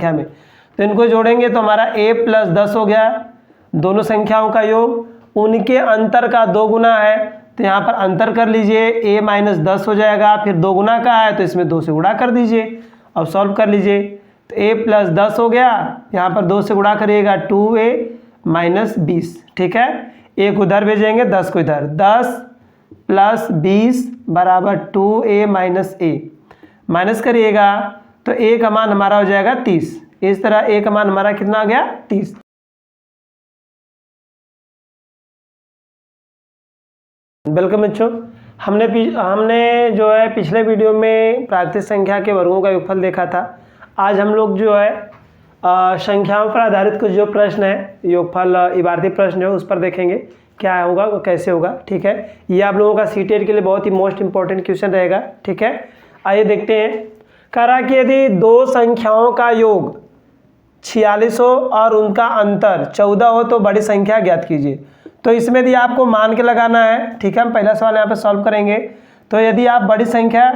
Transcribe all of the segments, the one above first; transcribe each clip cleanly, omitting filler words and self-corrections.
संख्या में, तो इनको जोड़ेंगे तो हमारा a प्लस 10 हो गया, दोनों संख्याओं का योग। उनके अंतर का 2 गुना है, तो यहाँ पर अंतर कर लीजिए, a माइनस 10 हो जाएगा, फिर 2 गुना का है तो इसमें 2 से गुणा कर दीजिए। अब सॉल्व कर लीजिए, तो a प्लस 10 हो गया, यहाँ पर 2 से गुणा करिएगा 2a माइनस 20, ठीक है। 1 उधर भेजेंगे, 10 को इधर, 10 प्लस 20 बराबर 2a माइनस a, माइनस करिएगा तो a का मान हमारा हो जाएगा 30। इस तरह a का मान हमारा कितना आ गया, 30। वेलकम बच्चों, हमने जो है पिछले वीडियो में प्राकृतिक संख्या के वर्गों का योगफल देखा था। आज हम लोग जो है संख्याओं पर आधारित कुछ जो प्रश्न है, योगफल इबारती प्रश्न है, उस पर देखेंगे क्या होगा वो कैसे होगा, ठीक है। ये आप लोगों का सीटेट के लिए बहुत ही मोस्ट इंपॉर्टेंट क्वेश्चन रहेगा, ठीक है। आइए देखते हैं। कह रहा कि यदि दो संख्याओं का योग 46 हो और उनका अंतर 14 हो तो बड़ी संख्या ज्ञात कीजिए। तो इसमें यदि आपको मान के लगाना है, ठीक है। हम पहला सवाल यहाँ पे सॉल्व करेंगे। तो यदि आप बड़ी संख्या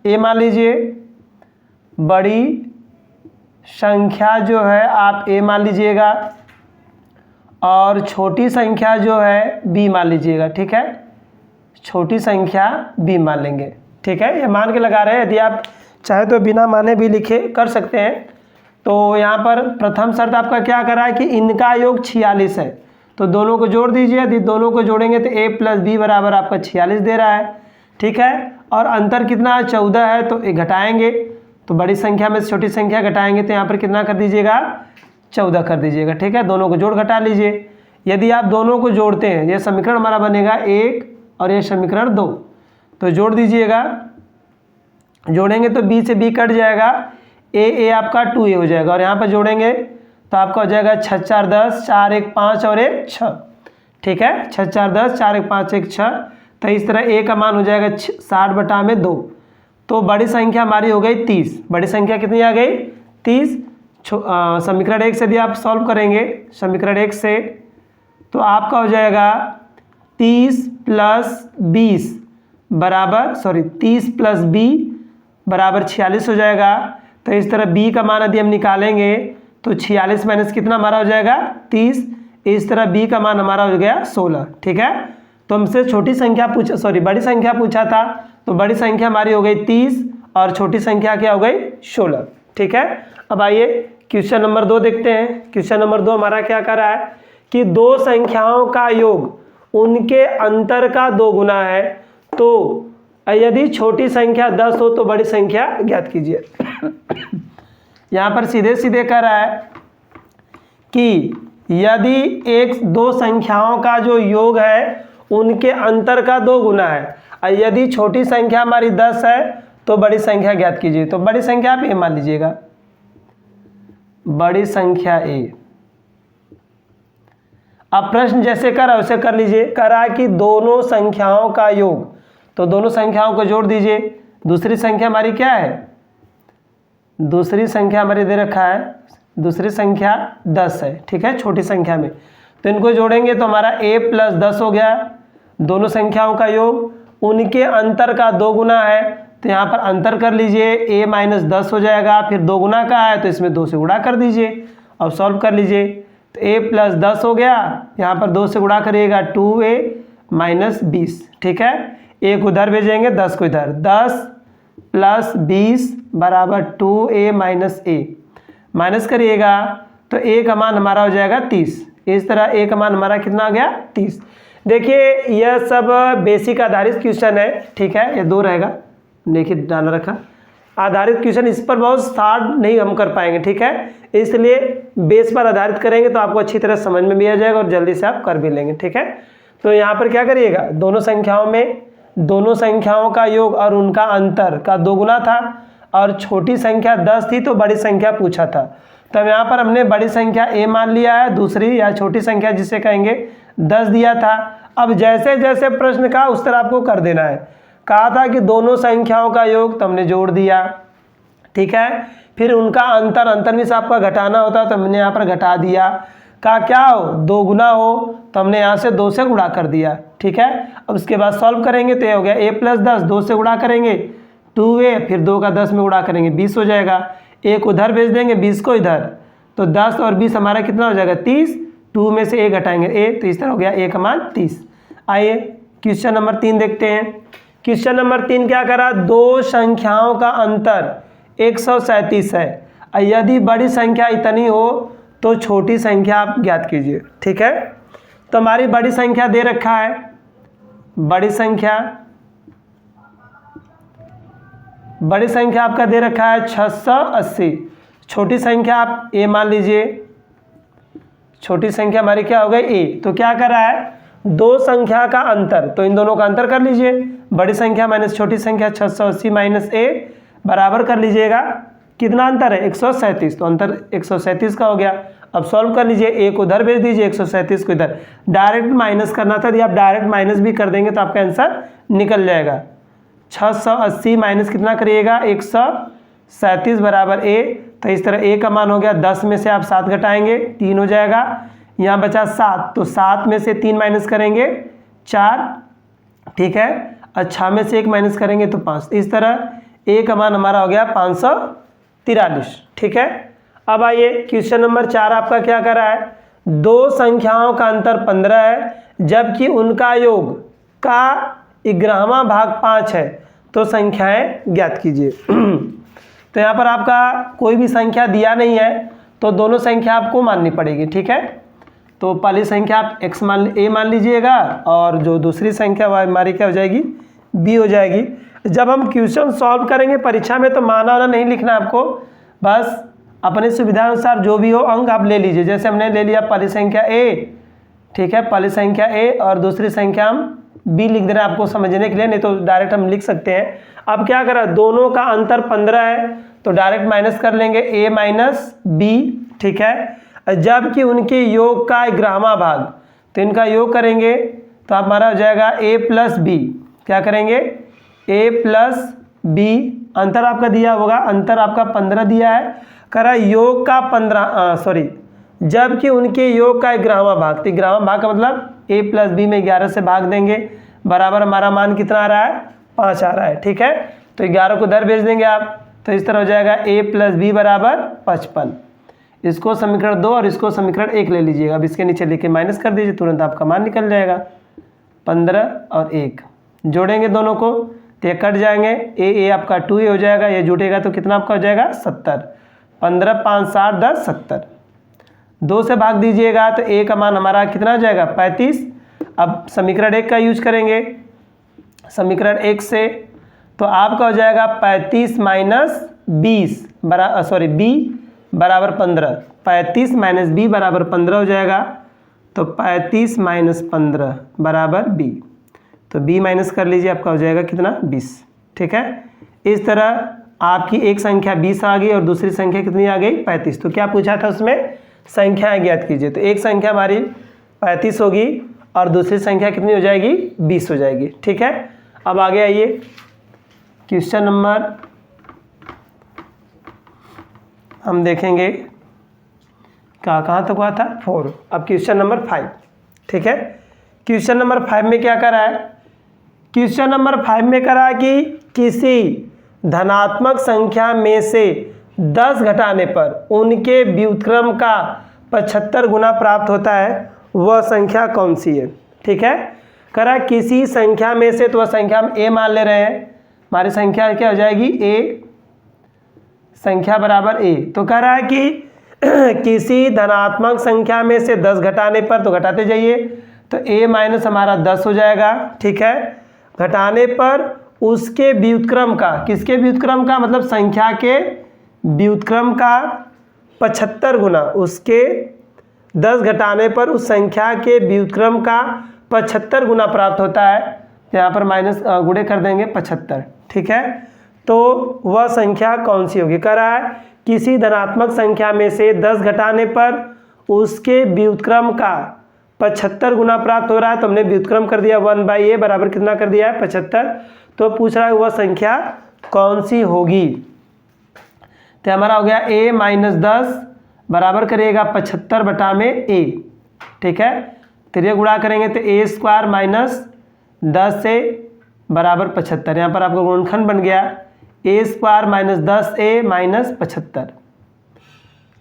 a मान लीजिए, बड़ी संख्या जो है आप a मान लीजिएगा, और छोटी संख्या जो है b मान लीजिएगा, ठीक है। छोटी संख्या b मान लेंगे, ठीक है। ये मान के लगा रहे हैं, यदि आप चाहे तो बिना माने भी लिखे कर सकते हैं। तो यहाँ पर प्रथम शर्त आपका क्या कर रहा है कि इनका योग 46 है, तो दोनों को जोड़ दीजिए। यदि दोनों को जोड़ेंगे तो a प्लस b बराबर आपका 46 दे रहा है, ठीक है। और अंतर कितना है, 14 है, तो एक घटाएंगे तो बड़ी संख्या में से छोटी संख्या घटाएंगे तो यहाँ पर कितना कर दीजिएगा, 14 कर दीजिएगा, ठीक है। दोनों को जोड़ घटा लीजिए। यदि आप दोनों को जोड़ते हैं, ये समीकरण हमारा बनेगा 1 और ये समीकरण 2, तो जोड़ दीजिएगा। जोड़ेंगे तो b से b कट जाएगा, a आपका 2a हो जाएगा, और यहाँ पर जोड़ेंगे तो आपका हो जाएगा 6 4 10, 4 1 5 और 1 6, ठीक है। 6 4 10, 4 1 5 1 6, तो इस तरह a का मान हो जाएगा 60/2। तो बड़ी संख्या हमारी हो गई 30। बड़ी संख्या कितनी आ गई, 30। समीकरण 1 से यदि आप सॉल्व करेंगे, समीकरण 1 से, तो आपका हो जाएगा 30 प्लस 20 बराबर 30 प्लस b बराबर 46 हो जाएगा। तो इस तरह b का मान यदि हम निकालेंगे तो 46 माइनस कितना हमारा हो जाएगा, 30। इस तरह b का मान हमारा हो गया 16, ठीक है। तो हमसे छोटी संख्या बड़ी संख्या पूछा था, तो बड़ी संख्या हमारी हो गई 30 और छोटी संख्या क्या हो गई, 16, ठीक है। अब आइए क्वेश्चन नंबर 2 देखते हैं। क्वेश्चन नंबर 2 हमारा क्या कर रहा है कि दो संख्याओं का योग उनके अंतर का 2 गुना है, तो यदि छोटी संख्या 10 हो तो बड़ी संख्या ज्ञात कीजिए। यहाँ पर सीधे सीधे कह रहा है कि यदि दो संख्याओं का जो योग है उनके अंतर का 2 गुना है, और यदि छोटी संख्या हमारी 10 है तो बड़ी संख्या ज्ञात कीजिए। तो बड़ी संख्या आप a मान लीजिएगा, बड़ी संख्या a। अब प्रश्न जैसे कर रहा है वैसे कर लीजिए। कह रहा है कि दोनों संख्याओं का योग, तो दोनों संख्याओं को जोड़ दीजिए। दूसरी संख्या हमारी क्या है, दूसरी संख्या हमारी दे रखा है, दूसरी संख्या 10 है, ठीक है, छोटी संख्या में। तो इनको जोड़ेंगे तो हमारा a प्लस 10 हो गया। दोनों संख्याओं का योग उनके अंतर का 2 गुना है, तो यहाँ पर अंतर कर लीजिए, a माइनस 10 हो जाएगा, फिर 2 गुना का है तो इसमें 2 से गुणा कर दीजिए। अब सॉल्व कर लीजिए, तो a प्लस 10 हो गया, यहाँ पर 2 से गुणा करिएगा 2a माइनस 20, ठीक है। 1 उधर भेजेंगे, 10 को इधर, 10 प्लस 20 बराबर 2a माइनस a, माइनस करिएगा तो a का मान हमारा हो जाएगा 30। इस तरह a का मान हमारा कितना आ गया, 30। देखिए यह सब बेसिक आधारित क्वेश्चन है, ठीक है। ये 2 रहेगा, देखिए डाला रखा आधारित क्वेश्चन, इस पर बहुत हार्ड नहीं हम कर पाएंगे, ठीक है। इसलिए बेस पर आधारित करेंगे तो आपको अच्छी तरह समझ में भी आ जाएगा और जल्दी से आप कर भी लेंगे, ठीक है। तो यहाँ पर क्या करिएगा, दोनों संख्याओं का योग और उनका अंतर का 2 गुना था, और छोटी संख्या 10 थी तो बड़ी संख्या पूछा था। तब यहाँ पर हमने बड़ी संख्या a मान लिया है, दूसरी या छोटी संख्या जिसे कहेंगे 10 दिया था। अब जैसे जैसे प्रश्न का उस तरह आपको कर देना है। कहा था कि दोनों संख्याओं का योग, तो हमने जोड़ दिया, ठीक है। फिर उनका अंतर में से आपका घटाना होता तो हमने यहाँ पर घटा दिया। का क्या हो, 2 गुना हो, तो हमने यहाँ से 2 से गुणा कर दिया, ठीक है। अब उसके बाद सॉल्व करेंगे तो ये हो गया a प्लस 10, 2 से गुणा करेंगे 2a, फिर 2 का 10 में गुणा करेंगे 20 हो जाएगा। एक उधर भेज देंगे, 20 को इधर, तो 10 और 20 हमारा कितना हो जाएगा 30, 2 में से 1 घटाएंगे a, तो इस तरह हो गया a का मान 30। आइए क्वेश्चन नंबर 3 देखते हैं। क्वेश्चन नंबर 3 क्या करा, दो संख्याओं का अंतर 137 है, यदि बड़ी संख्या इतनी हो तो छोटी संख्या आप ज्ञात कीजिए। ठीक है, तो हमारी बड़ी संख्या दे रखा है, बड़ी संख्या आपका दे रखा है 680। छोटी संख्या आप a मान लीजिए, छोटी संख्या हमारी क्या हो गई a। तो क्या कर रहा है, दो संख्या का अंतर, तो इन दोनों का अंतर कर लीजिए, बड़ी संख्या माइनस छोटी संख्या 680 माइनस a बराबर कर लीजिएगा, कितना अंतर है 137, तो अंतर 137 का हो गया। अब सॉल्व कर लीजिए, a को उधर भेज दीजिए, 137 को इधर, डायरेक्ट माइनस करना था, यदि आप डायरेक्ट माइनस भी कर देंगे तो आपका आंसर निकल जाएगा। 680 माइनस कितना करिएगा 137 बराबर a, तो इस तरह a का मान हो गया 10 में से आप 7 घटाएंगे 3 हो जाएगा, यहाँ बचा 7, तो 7 में से 3 माइनस करेंगे 4, ठीक है, और 6 में से 1 माइनस करेंगे तो 5। इस तरह a का मान हमारा हो गया 543। ठीक है, अब आइए क्वेश्चन नंबर 4 आपका क्या कर रहा है, दो संख्याओं का अंतर 15 है जबकि उनका योग का 11वां भाग 5 है, तो संख्याएं ज्ञात कीजिए। तो यहाँ पर आपका कोई भी संख्या दिया नहीं है, तो दोनों संख्या आपको माननी पड़ेगी। ठीक है, तो पहली संख्या आप a मान लीजिएगा, और जो दूसरी संख्या वह हमारी क्या हो जाएगी b हो जाएगी। जब हम क्वेश्चन सॉल्व करेंगे परीक्षा में तो माना वाना नहीं लिखना आपको, बस अपने सुविधा अनुसार जो भी हो अंक आप ले लीजिए। जैसे हमने ले लिया पहली संख्या a, ठीक है, पहली संख्या a और दूसरी संख्या हम b लिख दे रहे हैं आपको समझने के लिए, नहीं तो डायरेक्ट हम लिख सकते हैं। अब क्या करा, दोनों का अंतर 15 है, तो डायरेक्ट माइनस कर लेंगे a माइनस b। ठीक है, जबकि उनके योग का 11वां भाग, तो इनका योग करेंगे तो हमारा हो जाएगा a प्लस बी। क्या करेंगे a प्लस b, अंतर आपका दिया होगा, अंतर आपका 15 दिया है, करा योग का 15 जबकि उनके योग का 11वां भाग, तो 11वां भाग का मतलब a प्लस बी में 11 से भाग देंगे, बराबर हमारा मान कितना आ रहा है 5 आ रहा है। ठीक है, तो 11 को इधर भेज देंगे आप, तो इस तरह हो जाएगा a प्लस बी बराबर 55। इसको समीकरण 2 और इसको समीकरण 1 ले लीजिएगा, अब इसके नीचे लेके माइनस कर दीजिए, तुरंत आपका मान निकल जाएगा। 15 और 1 जोड़ेंगे दोनों को तो ये कट जाएंगे, a आपका 2a हो जाएगा, ये जुटेगा तो कितना आपका हो जाएगा 70। 15 5 7 10 70, 2 से भाग दीजिएगा तो a का मान हमारा कितना हो जाएगा 35। अब समीकरण 1 का यूज करेंगे, समीकरण 1 से तो आपका हो जाएगा 35 माइनस 20 b बराबर 15, 35 माइनस b बराबर 15 हो जाएगा, तो 35 माइनस 15 बराबर b, तो b माइनस कर लीजिए, आपका हो जाएगा कितना 20। ठीक है, इस तरह आपकी एक संख्या 20 आ गई और दूसरी संख्या कितनी आ गई 35। तो क्या पूछा था उसमें, संख्याएं ज्ञात कीजिए, तो एक संख्या हमारी 35 होगी और दूसरी संख्या कितनी हो जाएगी 20 हो जाएगी। ठीक है, अब आगे आइए क्वेश्चन नंबर हम देखेंगे कहाँ तक हुआ था 4। अब क्वेश्चन नंबर 5। ठीक है, क्वेश्चन नंबर 5 में क्या करा है, क्वेश्चन नंबर 5 में करा कि किसी धनात्मक संख्या में से 10 घटाने पर उनके व्युत्क्रम का 75 गुना प्राप्त होता है, वह संख्या कौन सी है। ठीक है, करा किसी संख्या में से, तो वह संख्या हम a मान ले रहे हैं, हमारी संख्या क्या हो जाएगी a, संख्या बराबर a। तो कह रहा है कि किसी धनात्मक संख्या में से 10 घटाने पर, तो घटाते जाइए, तो a माइनस हमारा 10 हो जाएगा। ठीक है, घटाने पर उसके व्युत्क्रम का, किसके व्युत्क्रम का मतलब संख्या के व्युत्क्रम का 75 गुना, उसके 10 घटाने पर उस संख्या के व्युत्क्रम का 75 गुना प्राप्त होता है, यहाँ पर माइनस गुणे कर देंगे 75। ठीक है, तो वह संख्या कौन सी होगी, कह रहा है किसी धनात्मक संख्या में से 10 घटाने पर उसके व्युत्क्रम का 75 गुना प्राप्त हो रहा है, तो हमने व्युत्क्रम कर दिया 1/a बराबर कितना कर दिया है 75। तो पूछ रहा है वह संख्या कौन सी होगी, तो हमारा हो गया a माइनस 10 बराबर करिएगा 75 बटा में a। ठीक है, तिरिया गुणा करेंगे तो a स्क्वायर माइनस 10 से बराबर 75, यहाँ पर आपका गुणनखंड बन गया ए स्क्वायर माइनस 10a माइनस 75।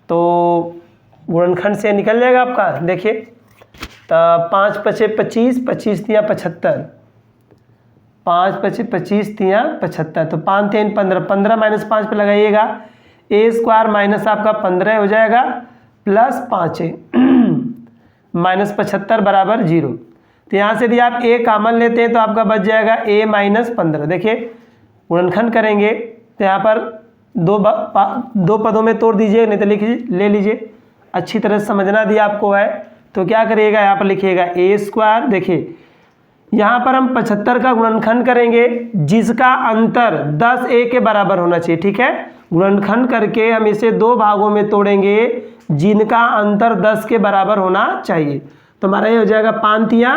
तो गुणनखंड से निकल जाएगा आपका, देखिए तो 5 पचे 25, 25 तिया 75, 5 पचे 25 तिया 75, तो 5 3 15, 15 माइनस 5 पे लगाइएगा, ए स्क्वायर माइनस आपका 15 हो जाएगा प्लस 5a माइनस 75 बराबर 0। तो यहाँ से यदि आप a कॉमन लेते हैं तो आपका बच जाएगा a माइनस 15। देखिए गुणनखंड करेंगे तो यहाँ पर दो पदों में तोड़ दीजिए, नहीं तो ले लीजिए, अच्छी तरह से समझना दिया आपको है। तो क्या करिएगा, यहाँ पर लिखिएगा ए स्क्वायर, देखिए यहाँ पर हम 75 का गुणनखंड करेंगे जिसका अंतर 10a के बराबर होना चाहिए, ठीक है। गुणनखंड करके हम इसे दो भागों में तोड़ेंगे जिनका अंतर 10 के बराबर होना चाहिए। तो हमारा ये हो जाएगा 5 तिया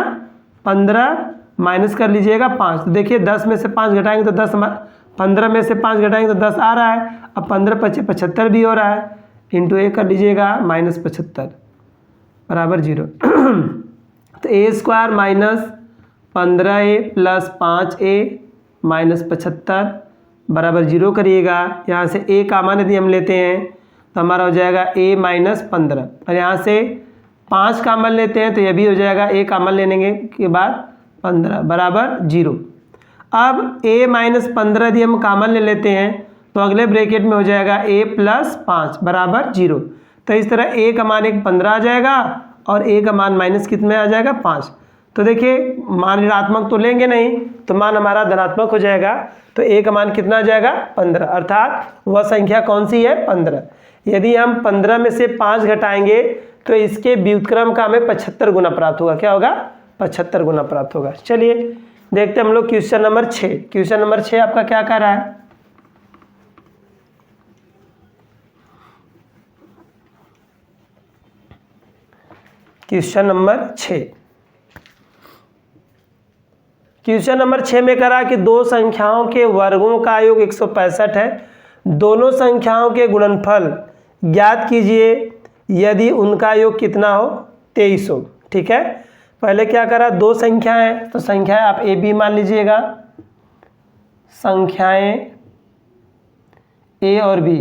15 माइनस कर लीजिएगा 5। तो देखिए 10 में से 5 घटाएंगे तो 10, 15 में से 5 घटाएंगे तो 10 आ रहा है। अब 15 पचे 75 भी हो रहा है, इंटू ए कर लीजिएगा माइनस 75 बराबर 0। तो a square minus 15a plus 5a minus 75 बराबर 0 करिएगा। यहाँ से a कॉमन यदि हम लेते हैं तो हमारा हो जाएगा a माइनस 15, और यहाँ से 5 कॉमन लेते हैं तो यह भी हो जाएगा a कॉमन लेने के बाद 15 बराबर 0। अब a माइनस 15 यदि हम कॉमन ले लेते हैं तो अगले ब्रैकेट में हो जाएगा a प्लस 5 बराबर 0। तो इस तरह a का मान 15 आ जाएगा और a का मान माइनस कितने आ जाएगा 5। तो देखिए मान ऋणात्मक तो लेंगे नहीं, तो मान हमारा धनात्मक हो जाएगा। तो a का मान कितना आ जाएगा 15, अर्थात वह संख्या कौन सी है 15। यदि हम 15 में से 5 घटाएंगे तो इसके व्युत्क्रम का हमें 75 गुना प्राप्त होगा। क्या होगा, 75 गुना प्राप्त होगा। चलिए देखते हैं हम लोग क्वेश्चन नंबर 6। क्वेश्चन नंबर 6 आपका क्या कर रहा है, क्वेश्चन नंबर 6। क्वेश्चन नंबर 6 में करा कि दो संख्याओं के वर्गों का योग 165 है, दोनों संख्याओं के गुणनफल ज्ञात कीजिए यदि उनका योग कितना हो 23 हो। ठीक है, पहले क्या करा, दो संख्याएं, तो संख्याएं आप ए बी मान लीजिएगा, संख्याएं ए और बी,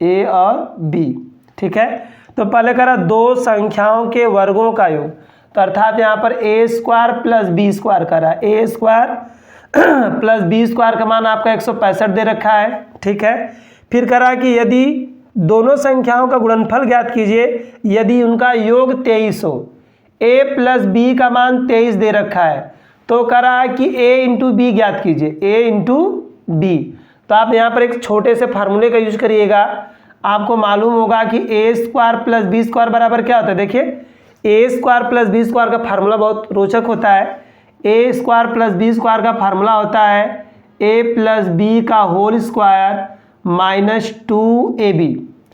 ए और बी। ठीक है, तो पहले करा दो संख्याओं के वर्गों का योग, तो अर्थात यहाँ पर ए स्क्वायर प्लस बी स्क्वायर करा, ए स्क्वायर प्लस बी स्क्वायर का मान आपका 165 दे रखा है। ठीक है, फिर करा कि यदि दोनों संख्याओं का गुणनफल ज्ञात कीजिए यदि उनका योग 23 हो, a प्लस बी का मान 23 दे रखा है, तो करा कि a इंटू बी ज्ञात कीजिए, a इंटू बी। तो आप यहाँ पर एक छोटे से फार्मूले का यूज करिएगा, आपको मालूम होगा कि a square plus B square बराबर क्या होता है। देखिए a square plus B square का फार्मूला बहुत रोचक होता है। a square plus B square का फार्मूला होता है a प्लस बी का होल स्क्वायर माइनस 2ab।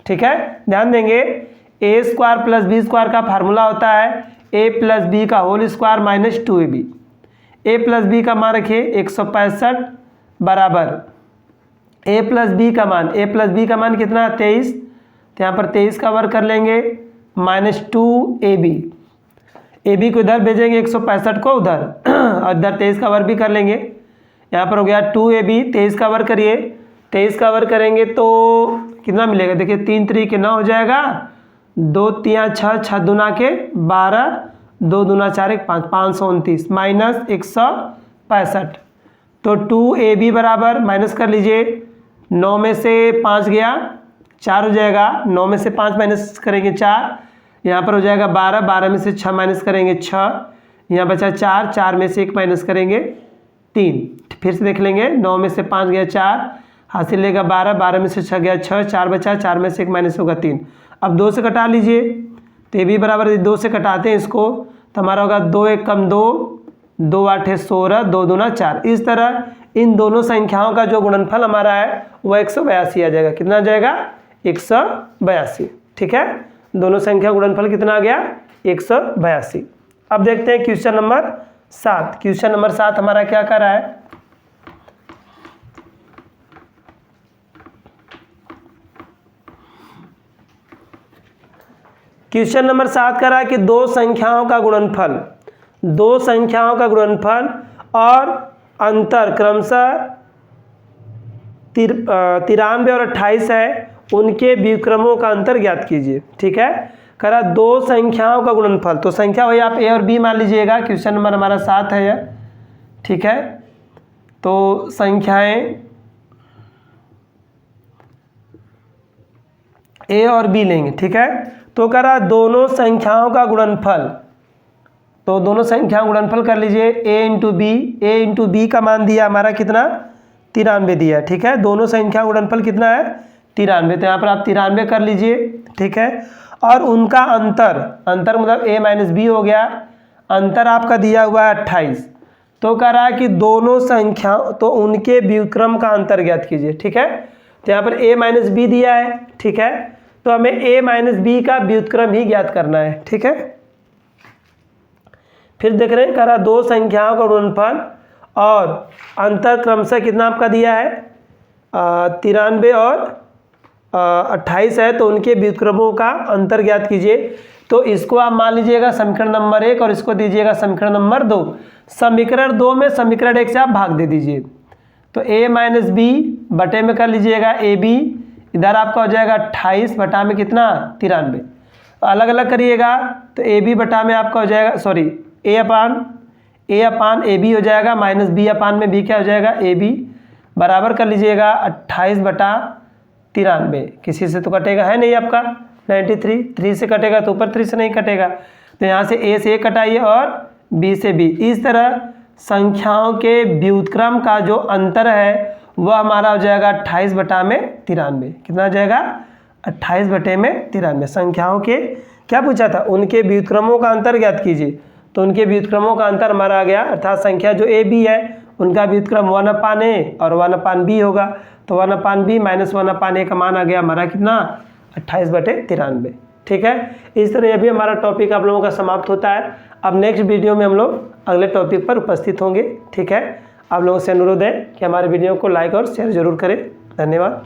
ठीक है, ध्यान देंगे, a square plus B square का फार्मूला होता है a प्लस बी का whole square minus 2ab। a plus B का मान रखिए 165 बराबर a प्लस बी का मान, a प्लस बी का मान कितना है 23, तो यहाँ पर 23 का वर्ग कर लेंगे माइनस 2ab। ab को इधर भेजेंगे 165 को उधर और इधर 23 का वर्ग भी कर लेंगे। यहाँ पर हो गया 2ab, 23 का वर्ग करिए, 23 का वर्ग करेंगे तो कितना मिलेगा, देखिए 3 3 के 9 हो जाएगा, 2 3 6, 6 दूना के 12, 2 दूना 4 1 5, 529 माइनस 165। तो 2ab बराबर माइनस कर लीजिए, 9 में से 5 गया 4 हो जाएगा, 9 में से 5 माइनस करेंगे 4, यहाँ पर हो जाएगा 12, 12 में से 6 माइनस करेंगे 6, यहाँ बचा 4, 4 में से 1 माइनस करेंगे 3। फिर से देख लेंगे, 9 में से 5 गया 4, हासिल लेगा 12, 12 में से 6 गया 6, 4 बचा, 4 में से 1 माइनस होगा 3। अब 2 से कटा लीजिए, तो ये भी बराबर 2 से कटाते हैं इसको तो हमारा होगा 2 1 कम 2, 2 8 16, 2 दूना 4। इस तरह इन दोनों संख्याओं का जो गुणनफल हमारा है वह 182 आ जाएगा। कितना आ जाएगा 182। ठीक है, दोनों संख्या गुणनफल कितना आ गया 182। अब देखते हैं क्वेश्चन नंबर 7। क्वेश्चन नंबर 7 हमारा क्या कर रहा है, क्वेश्चन नंबर 7 कह रहा है कि दो संख्याओं का गुणनफल और अंतर क्रमशः 93 और 28 है, उनके व्युत्क्रमों का अंतर ज्ञात कीजिए। ठीक है, करा दो संख्याओं का गुणनफल, तो संख्या वही आप ए और बी मान लीजिएगा। क्वेश्चन नंबर हमारा 7 है यह। ठीक है, तो संख्याएं ए और बी लेंगे। ठीक है, तो करा दोनों संख्याओं का गुणनफल, तो दोनों संख्याओं का गुणनफल कर लीजिए a into B. A into B का मान दिया हमारा कितना, 93 दिया। ठीक है, दोनों संख्या गुणनफल कितना है, 93। तो यहाँ पर आप 93 कर लीजिए। ठीक है, और उनका अंतर मतलब a माइनस बी हो गया, अंतर आपका दिया हुआ है 28। तो कह रहा है कि दोनों संख्या, तो उनके व्युत्क्रम का अंतर ज्ञात कीजिए। ठीक है, तो यहाँ पर a माइनस बी दिया है। ठीक है, तो हमें a माइनस बी का व्युत्क्रम ही ज्ञात करना है। ठीक है, फिर देख रहे हैं, कह रहा दो संख्याओं का गुणनफल और अंतर क्रमशः कितना आपका दिया है, 93 और 28 है, तो उनके व्युत्क्रमों का अंतर ज्ञात कीजिए। तो इसको आप मान लीजिएगा समीकरण नंबर 1 और इसको दीजिएगा समीकरण नंबर 2। समीकरण 2 में समीकरण 1 से आप भाग दे दीजिए, तो a माइनस बी बटे में कर लीजिएगा ए बी, इधर आपका हो जाएगा 28 बटा में कितना, 93। अलग अलग करिएगा तो ए बी बटा में आपका हो जाएगा, sorry A upon A B हो जाएगा, माइनस बी अपान में बी क्या हो जाएगा, ए बी, बराबर कर लीजिएगा 28 बटा 93। किसी से तो कटेगा है नहीं आपका 93, 3 से कटेगा तो ऊपर 3 से नहीं कटेगा, तो यहाँ से ए से ए कटाइए और बी से बी। इस तरह संख्याओं के व्युत्क्रम का जो अंतर है वह हमारा हो जाएगा 28 बटा में 93। कितना हो जाएगा, 28 बटे में 93। संख्याओं के क्या पूछा था, उनके व्युत्क्रमों का अंतर ज्ञात कीजिए। तो उनके व्युत्क्रमों का अंतर हमारा आ गया, अर्थात संख्या जो ए बी है उनका व्युत्क्रम 1/a और 1/b होगा। तो 1/b माइनस 1/a का मान आ गया हमारा कितना, 28 बटे 93। ठीक है, इस तरह यह भी हमारा टॉपिक आप लोगों का समाप्त होता है। अब नेक्स्ट वीडियो में हम लोग अगले टॉपिक पर उपस्थित होंगे। ठीक है, आप लोगों से अनुरोध है कि हमारे वीडियो को लाइक और शेयर जरूर करें। धन्यवाद।